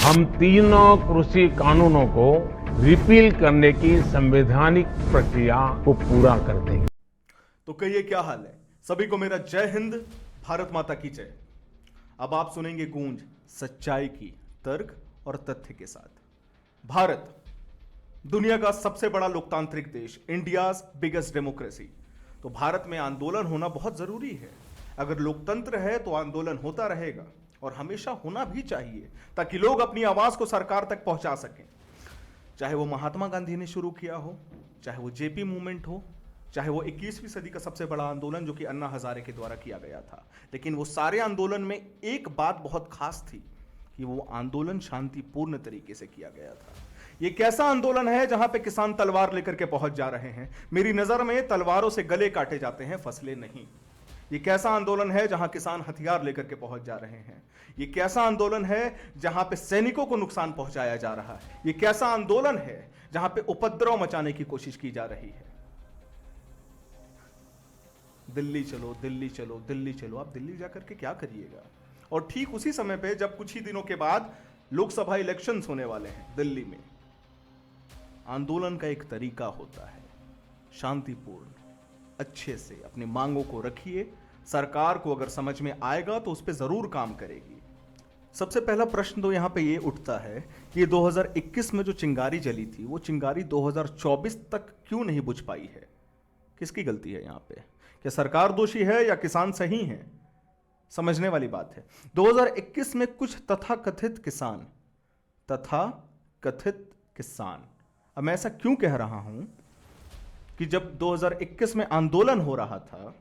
हम तीनों कृषि कानूनों को रिपील करने की संवैधानिक प्रक्रिया को पूरा कर देंगे। तो कहिए क्या हाल है। सभी को मेरा जय हिंद, भारत माता की जय। अब आप सुनेंगे गूंज सच्चाई की, तर्क और तथ्य के साथ। भारत दुनिया का सबसे बड़ा लोकतांत्रिक देश, इंडियाज बिगेस्ट डेमोक्रेसी। तो भारत में आंदोलन होना बहुत जरूरी है। अगर लोकतंत्र है तो आंदोलन होता रहेगा और हमेशा होना भी चाहिए, ताकि लोग अपनी आवाज को सरकार तक पहुंचा सकें। चाहे वो महात्मा गांधी ने शुरू किया हो, चाहे वो जेपी मूवमेंट हो, चाहे वो 21वीं सदी का सबसे बड़ा आंदोलन जो कि अन्ना हजारे के द्वारा किया गया था। लेकिन वो सारे आंदोलन में एक बात बहुत खास थी कि वो आंदोलन शांतिपूर्ण तरीके से किया गया था। ये कैसा आंदोलन है जहां पे किसान तलवार लेकर के पहुंच जा रहे हैं? मेरी नजर में तलवारों से गले काटे जाते हैं, फसलें नहीं। ये कैसा आंदोलन है जहां किसान हथियार लेकर के पहुंच जा रहे हैं? ये कैसा आंदोलन है जहां पे सैनिकों को नुकसान पहुंचाया जा रहा है? ये कैसा आंदोलन है जहां पे उपद्रव मचाने की कोशिश की जा रही है? दिल्ली चलो, दिल्ली चलो, दिल्ली चलो। आप दिल्ली जाकर के क्या करिएगा? और ठीक उसी समय पे जब कुछ ही दिनों के बाद लोकसभा इलेक्शंस होने वाले हैं दिल्ली में, आंदोलन का एक तरीका होता है शांतिपूर्ण, अच्छे से अपनी मांगों को रखिए। सरकार को अगर समझ में आएगा तो उस पर जरूर काम करेगी। सबसे पहला प्रश्न तो यहां पे ये उठता है कि 2021 में जो चिंगारी जली थी, वो चिंगारी 2024 तक क्यों नहीं बुझ पाई है? किसकी गलती है यहां पे? क्या सरकार दोषी है या किसान सही है? समझने वाली बात है। 2021 में कुछ तथाकथित किसान, अब मैं ऐसा क्यों कह रहा हूं कि जब 2021 में आंदोलन हो रहा था,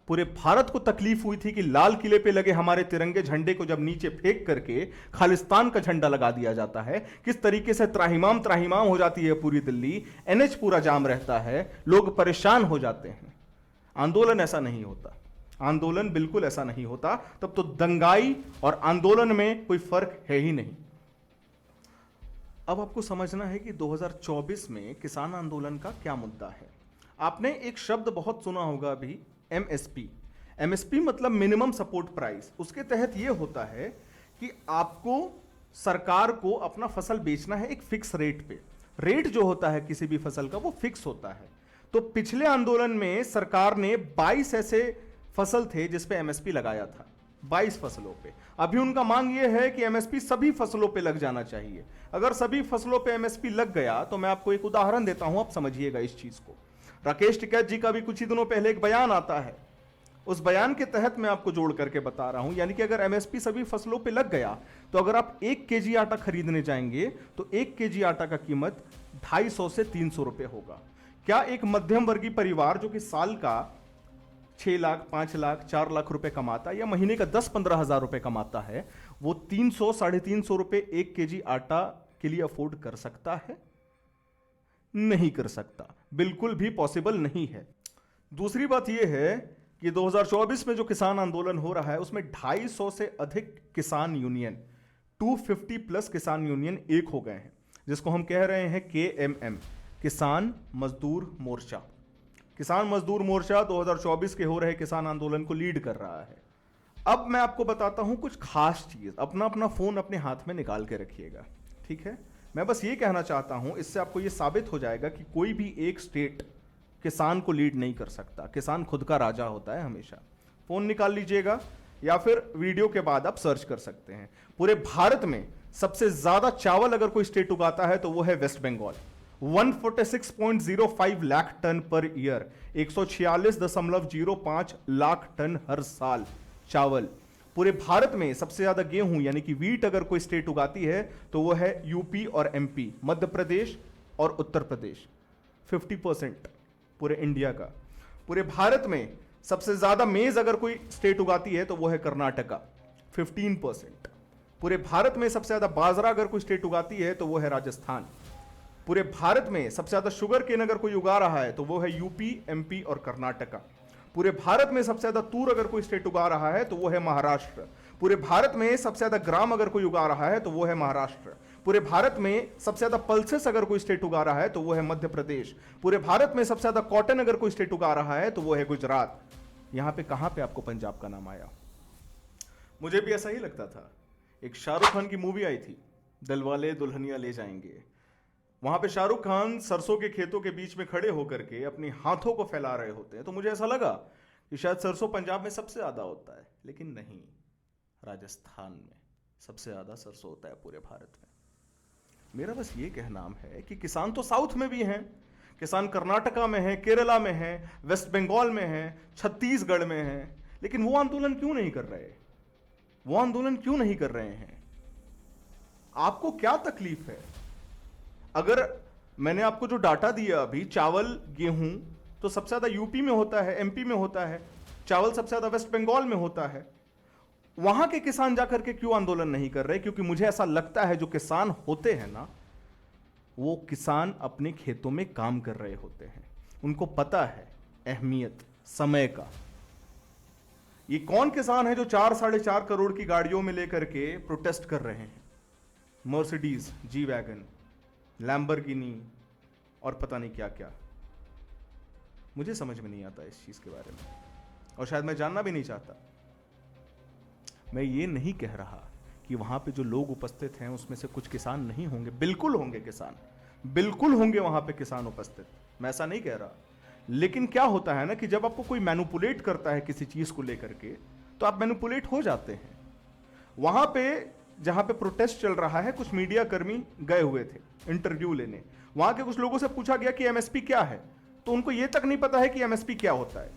पूरे भारत को तकलीफ हुई थी कि लाल किले पे लगे हमारे तिरंगे झंडे को जब नीचे फेंक करके खालिस्तान का झंडा लगा दिया जाता है, किस तरीके से त्राहिमाम त्राहिमाम हो जाती है पूरी दिल्ली, एनएच पूरा जाम रहता है, लोग परेशान हो जाते हैं। आंदोलन ऐसा नहीं होता, आंदोलन बिल्कुल ऐसा नहीं होता। तब तो दंगाई और आंदोलन में कोई फर्क है ही नहीं। अब आपको समझना है कि 2024 में किसान आंदोलन का क्या मुद्दा है। आपने एक शब्द बहुत सुना होगा अभी, एमएसपी। एमएसपी मतलब मिनिमम सपोर्ट प्राइस। उसके तहत यह होता है कि आपको सरकार को अपना फसल बेचना है एक फिक्स रेट पे। रेट जो होता है किसी भी फसल का वो फिक्स होता है। तो पिछले आंदोलन में सरकार ने 22 ऐसे फसल थे जिस पे एमएसपी लगाया था, 22 फसलों पे। अभी उनका मांग यह है कि एमएसपी सभी फसलों पे लग जाना चाहिए। अगर सभी फसलों पे एमएसपी लग गया तो मैं आपको एक उदाहरण देता हूं, आप समझिएगा इस चीज को। राकेश टिकैत जी का भी कुछ ही दिनों पहले एक बयान आता है, उस बयान के तहत मैं आपको जोड़ करके बता रहा हूं। यानी कि अगर एमएसपी सभी फसलों पे लग गया तो अगर आप 1 केजी आटा खरीदने जाएंगे तो 1 केजी आटा का कीमत 250 से 300 रुपए होगा। क्या एक मध्यम वर्गीय परिवार जो कि साल का 6 लाख, 5 लाख, 4 लाख रुपए कमाता है या महीने का 10-15 हजार रुपए कमाता है, वो 300, 350 रुपए 1 केजी आटा के लिए अफोर्ड कर सकता है? नहीं कर सकता, बिल्कुल भी पॉसिबल नहीं है। दूसरी बात यह है कि 2024 में जो किसान आंदोलन हो रहा है उसमें 250 से अधिक किसान यूनियन, 250 प्लस किसान यूनियन एक हो गए हैं, जिसको हम कह रहे हैं KMM, किसान मजदूर मोर्चा। किसान मजदूर मोर्चा 2024 के हो रहे किसान आंदोलन को लीड कर रहा है। अब मैं आपको बताता हूं कुछ खास चीज। अपना अपना फोन अपने हाथ में निकाल के रखिएगा, ठीक है? मैं बस ये कहना चाहता हूं, इससे आपको ये साबित हो जाएगा कि कोई भी एक स्टेट किसान को लीड नहीं कर सकता। किसान खुद का राजा होता है हमेशा। फोन निकाल लीजिएगा या फिर वीडियो के बाद आप सर्च कर सकते हैं। पूरे भारत में सबसे ज्यादा चावल अगर कोई स्टेट उगाता है तो वो है West Bengal, 146.05 lakh ton per year, 146.05 lakh ton हर साल चावल। पूरे भारत में सबसे ज्यादा गेहूं यानी कि वीट अगर कोई स्टेट उगाती है तो वो है यूपी और एमपी, मध्य प्रदेश और उत्तर प्रदेश, 50% पूरे इंडिया का। पूरे भारत में सबसे ज्यादा मेज अगर कोई स्टेट उगाती है तो वो है कर्नाटका, 15%। पूरे भारत में सबसे ज्यादा बाजरा अगर कोई स्टेट उगाती है तो वो है राजस्थान। पूरे भारत में सबसे ज्यादा शुगर केन अगर कोई उगा रहा है तो वो है यूपी, एमपी और कर्नाटका। पूरे भारत में सबसे ज्यादा तूर अगर कोई स्टेट उगा रहा है तो वो है महाराष्ट्र। पूरे भारत में सबसे ज्यादा ग्राम अगर कोई उगा रहा है तो वो है महाराष्ट्र। पूरे भारत में सबसे ज्यादा पल्सेस अगर कोई स्टेट उगा रहा है तो वो है मध्य प्रदेश। पूरे भारत में सबसे ज्यादा कॉटन अगर कोई स्टेट उगा रहा है तो वो है गुजरात। यहां पे कहां पे आपको पंजाब का नाम आया? मुझे भी ऐसा ही लगता था। एक शाहरुख खान की मूवी आई थी दिलवाले दुल्हनिया ले जाएंगे, वहां पे शाहरुख खान सरसों के खेतों के बीच में खड़े होकर के अपनी हाथों को फैला रहे होते हैं, तो मुझे ऐसा लगा कि शायद सरसों पंजाब में सबसे ज्यादा होता है, लेकिन नहीं, राजस्थान में सबसे ज्यादा सरसों होता है पूरे भारत में। मेरा बस ये कहना है कि किसान तो साउथ में भी हैं, किसान कर्नाटका में है, केरला में है, वेस्ट बंगाल में है, छत्तीसगढ़ में है, लेकिन वो आंदोलन क्यों नहीं कर रहे? वो आंदोलन क्यों नहीं कर रहे हैं? आपको क्या तकलीफ है? अगर मैंने आपको जो डाटा दिया अभी, चावल गेहूं तो सबसे ज्यादा यूपी में होता है, एमपी में होता है, चावल सबसे ज्यादा वेस्ट बंगाल में होता है, वहां के किसान जाकर के क्यों आंदोलन नहीं कर रहे? क्योंकि मुझे ऐसा लगता है जो किसान होते हैं ना, वो किसान अपने खेतों में काम कर रहे होते हैं, उनको पता है अहमियत समय का। ये कौन किसान है जो 4-4.5 करोड़ की गाड़ियों में लेकर के प्रोटेस्ट कर रहे हैं? मर्सिडीज, जी वैगन, लैम्बोर्गिनी और पता नहीं क्या क्या। मुझे समझ में नहीं आता इस चीज के बारे में, और शायद मैं जानना भी नहीं चाहता। मैं ये नहीं कह रहा कि वहां पे जो लोग उपस्थित हैं उसमें से कुछ किसान नहीं होंगे, बिल्कुल होंगे किसान, बिल्कुल होंगे वहां पे किसान उपस्थित, मैं ऐसा नहीं कह रहा। लेकिन क्या होता है ना कि जब आपको कोई मैनिपुलेट करता है किसी चीज को लेकर के, तो आप मैनिपुलेट हो जाते हैं। वहां पे जहां पे प्रोटेस्ट चल रहा है, कुछ मीडिया कर्मी गए हुए थे इंटरव्यू लेने, वहां के कुछ लोगों से पूछा गया कि एमएसपी क्या है, तो उनको यह तक नहीं पता है कि एमएसपी क्या होता है।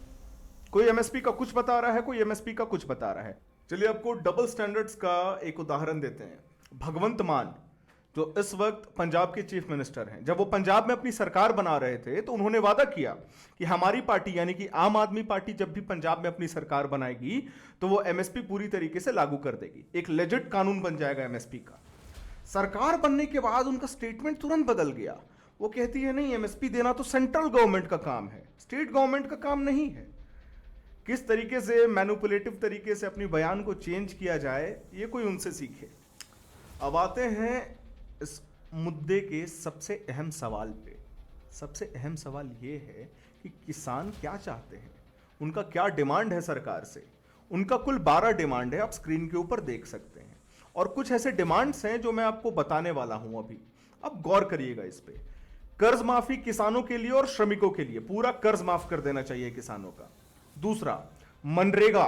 कोई एमएसपी का कुछ बता रहा है, कोई एमएसपी का कुछ बता रहा है। चलिए आपको डबल स्टैंडर्ड्स का एक उदाहरण देते हैं। भगवंत मान जो इस वक्त पंजाब के चीफ मिनिस्टर हैं, जब वो पंजाब में अपनी सरकार बना रहे थे तो उन्होंने वादा किया कि हमारी पार्टी यानी कि आम आदमी पार्टी जब भी पंजाब में अपनी सरकार बनाएगी तो वो एमएसपी पूरी तरीके से लागू कर देगी, एक लेजिट कानून बन जाएगा एमएसपी का। सरकार बनने के बाद उनका स्टेटमेंट तुरंत बदल गया। वो कहती है नहीं, एमएसपी देना तो सेंट्रल गवर्नमेंट का काम है, स्टेट गवर्नमेंट का काम नहीं है। किस तरीके से मैनिपुलेटिव तरीके से अपनी बयान को चेंज किया जाए, ये कोई उनसे सीखे। अब आते हैं इस मुद्दे के सबसे अहम सवाल पे। सबसे अहम सवाल ये है कि किसान क्या चाहते हैं, उनका क्या डिमांड है सरकार से। उनका कुल 12 डिमांड है, आप स्क्रीन के ऊपर देख सकते हैं, और कुछ ऐसे डिमांड्स हैं जो मैं आपको बताने वाला हूं अभी। अब गौर करिएगा इस पे। कर्ज माफी किसानों के लिए और श्रमिकों के लिए, पूरा कर्ज माफ कर देना चाहिए किसानों का। दूसरा, मनरेगा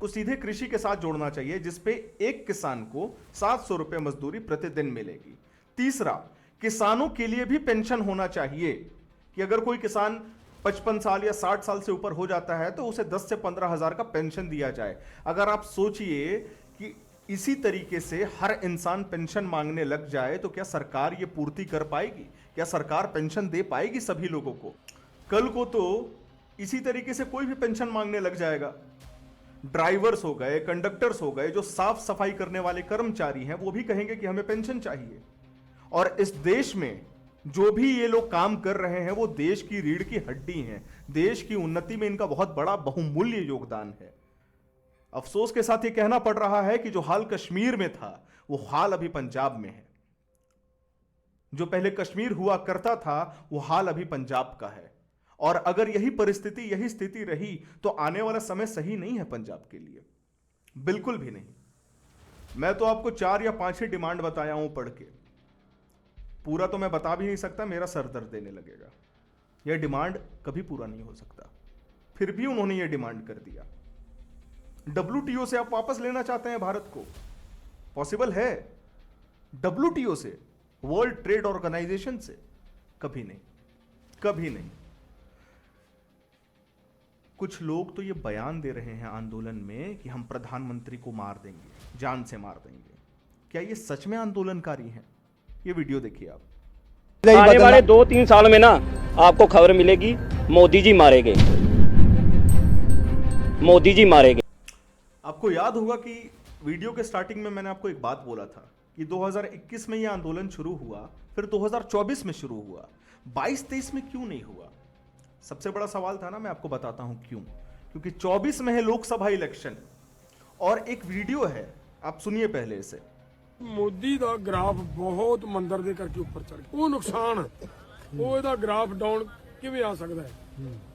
को सीधे कृषि के साथ जोड़ना चाहिए, जिसपे एक किसान को 700 रुपए मजदूरी प्रतिदिन मिलेगी। तीसरा, किसानों के लिए भी पेंशन होना चाहिए कि अगर कोई किसान 55 साल या 60 साल से ऊपर हो जाता है तो उसे 10 से 15 हजार का पेंशन दिया जाए। अगर आप सोचिए कि इसी तरीके से हर इंसान पेंशन मांगने लग जाए तो क्या सरकार ये पूर्ति कर पाएगी? क्या सरकार पेंशन दे पाएगी सभी लोगों को? कल को तो इसी तरीके से कोई भी पेंशन मांगने लग जाएगा। ड्राइवर्स हो गए, कंडक्टर्स हो गए, जो साफ सफाई करने वाले कर्मचारी हैं, वो भी कहेंगे कि हमें पेंशन चाहिए। और इस देश में जो भी ये लोग काम कर रहे हैं वो देश की रीढ़ की हड्डी हैं, देश की उन्नति में इनका बहुत बड़ा बहुमूल्य योगदान है। अफसोस के साथ ये कहना पड़ रहा है कि जो हाल कश्मीर में था वो हाल अभी पंजाब में है। जो पहले कश्मीर हुआ करता था वो हाल अभी पंजाब का है। और अगर यही परिस्थिति, यही स्थिति रही तो आने वाला समय सही नहीं है पंजाब के लिए, बिल्कुल भी नहीं। मैं तो आपको 4 या 5 ही डिमांड बताया हूं पढ़ के, पूरा तो मैं बता भी नहीं सकता, मेरा सर दर्द देने लगेगा। यह डिमांड कभी पूरा नहीं हो सकता। फिर भी उन्होंने यह डिमांड कर दिया। WTO से आप वापस लेना चाहते हैं भारत को, पॉसिबल है? WTO से, वर्ल्ड ट्रेड ऑर्गेनाइजेशन से? कभी नहीं, कभी नहीं। कुछ लोग तो ये बयान दे रहे हैं आंदोलन में कि हम प्रधानमंत्री को मार देंगे, जान से मार देंगे। क्या ये सच में आंदोलनकारी हैं? ये वीडियो देखिए आप। आने वाले 2-3 साल में ना आपको खबर मिलेगी, मोदी जी मारे गए, मोदी जी मारे गए। आपको याद होगा कि वीडियो के स्टार्टिंग में मैंने आपको एक बात बोला था कि 2021 में यह आंदोलन शुरू हुआ, फिर 2024 में शुरू हुआ, 22-23 में क्यों नहीं हुआ? सबसे बड़ा सवाल था ना, मैं आपको बताता हूं क्यों। क्योंकि 24 में है लोकसभा इलेक्शन, और एक वीडियो है, आप सुनिए पहले इसे। ਮੋਦੀ ਦਾ ਗ੍ਰਾਫ ਬਹੁਤ ਮੰਦਰ ਦੇ ਕਰਕੇ ਉੱਪਰ ਚੜ ਗਿਆ, ਉਹ ਨੁਕਸਾਨ ਹੈ। ਉਹ ਇਹਦਾ ਗ੍ਰਾਫ ਡਾਊਨ ਕਿਵੇਂ ਆ ਸਕਦਾ ਹੈ?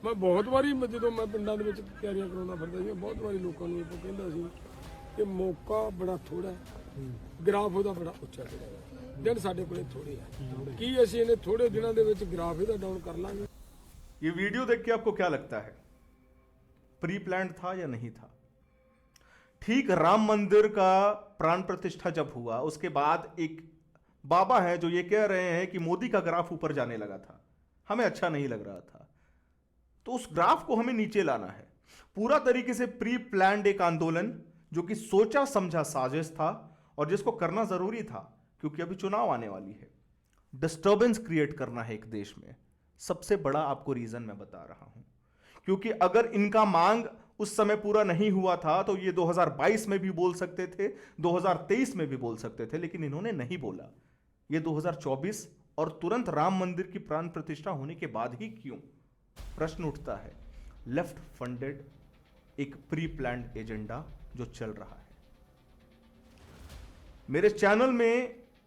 ਮੈਂ ਬਹੁਤ ਵਾਰੀ ਜਦੋਂ ਮੈਂ ਪਿੰਡਾਂ ਦੇ ਵਿੱਚ ਤਿਆਰੀਆਂ ਕਰਾਉਂਦਾ ਫਿਰਦਾ ਸੀ, ਬਹੁਤ ਵਾਰੀ ਲੋਕਾਂ ਨੂੰ ਇਹ ਕਹਿੰਦਾ ਸੀ ਕਿ ਮੌਕਾ ਬੜਾ ਥੋੜਾ ਹੈ, ਗ੍ਰਾਫ ਉਹਦਾ ਬੜਾ ਉੱਚਾ ਚੜਿਆ। ਦਿਨ ਸਾਡੇ ਕੋਲੇ ਥੋੜੇ ਆ, ਕੀ ਅਸੀਂ ਇਹਨੇ ਥੋੜੇ ਦਿਨਾਂ ਦੇ ਵਿੱਚ ਗ੍ਰਾਫ ਇਹਦਾ ਡਾਊਨ ਕਰ ਲਾਂਗੇ? ये वीडियो देख के आपको क्या लगता है, प्री प्लान्ड था या नहीं था? ठीक राम मंदिर का प्राण प्रतिष्ठा जब हुआ उसके बाद एक बाबा है जो ये कह रहे हैं कि मोदी का ग्राफ ऊपर जाने लगा था, हमें अच्छा नहीं लग रहा था, तो उस ग्राफ को हमें नीचे लाना है। पूरा तरीके से प्री प्लान्ड एक आंदोलन जो कि सोचा समझा साजिश था और जिसको करना जरूरी था क्योंकि अभी चुनाव आने वाली है। डिस्टर्बेंस क्रिएट करना है एक देश में, सबसे बड़ा आपको रीजन मैं बता रहा हूं, क्योंकि अगर इनका मांग उस समय पूरा नहीं हुआ था तो ये 2022 में भी बोल सकते थे, 2023 में भी बोल सकते थे, लेकिन इन्होंने नहीं बोला। ये 2024 और तुरंत राम मंदिर की प्राण प्रतिष्ठा होने के बाद ही क्यों? प्रश्न उठता है। लेफ्ट फंडेड एक प्री प्लान्ड एजेंडा जो चल रहा है। मेरे चैनल में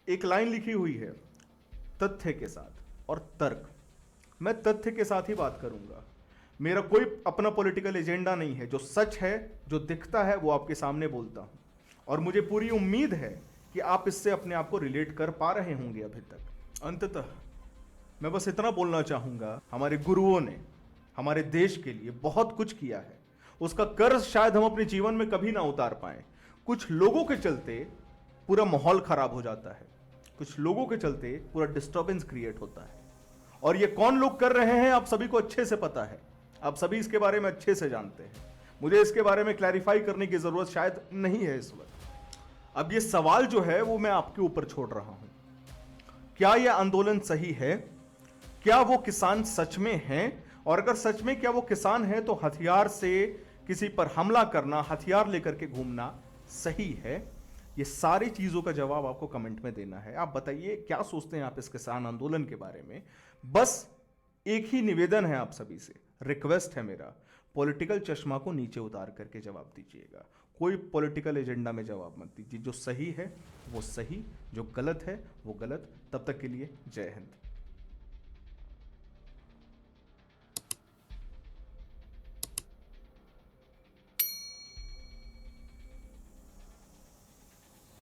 एक लाइन लिखी हुई है, तथ्य के साथ और तर्क। मैं तथ्य के साथ ही बात करूंगा, मेरा कोई अपना पॉलिटिकल एजेंडा नहीं है। जो सच है, जो दिखता है, वो आपके सामने बोलता हूं और मुझे पूरी उम्मीद है कि आप इससे अपने आप को रिलेट कर पा रहे होंगे अभी तक। अंततः मैं बस इतना बोलना चाहूंगा, हमारे गुरुओं ने हमारे देश के लिए बहुत कुछ किया है, उसका कर्ज शायद हम अपने जीवन में कभी ना उतार पाए। कुछ लोगों के चलते पूरा माहौल खराब हो जाता है, कुछ लोगों के चलते पूरा डिस्टर्बेंस क्रिएट होता है, और ये कौन लोग कर रहे हैं आप सभी को अच्छे से पता है, आप सभी इसके बारे में अच्छे से जानते हैं। मुझे इसके बारे में क्लैरिफाई करने की जरूरत शायद नहीं है इस वक्त। अब ये सवाल जो है वो मैं आपके ऊपर छोड़ रहा हूं, क्या यह आंदोलन सही है? क्या वो किसान सच में हैं? और अगर सच में क्या वो किसान हैं तो हथियार से किसी पर हमला करना, हथियार लेकर के घूमना सही है? ये सारी चीजों का जवाब आपको कमेंट में देना है। आप बताइए क्या सोचते हैं आप इस किसान आंदोलन के बारे में। बस एक ही निवेदन है आप सभी से, रिक्वेस्ट है मेरा, पॉलिटिकल चश्मा को नीचे उतार करके जवाब दीजिएगा। कोई पॉलिटिकल एजेंडा में जवाब मत दीजिए। जो सही है वो सही, जो गलत है वो गलत। तब तक के लिए जय हिंद।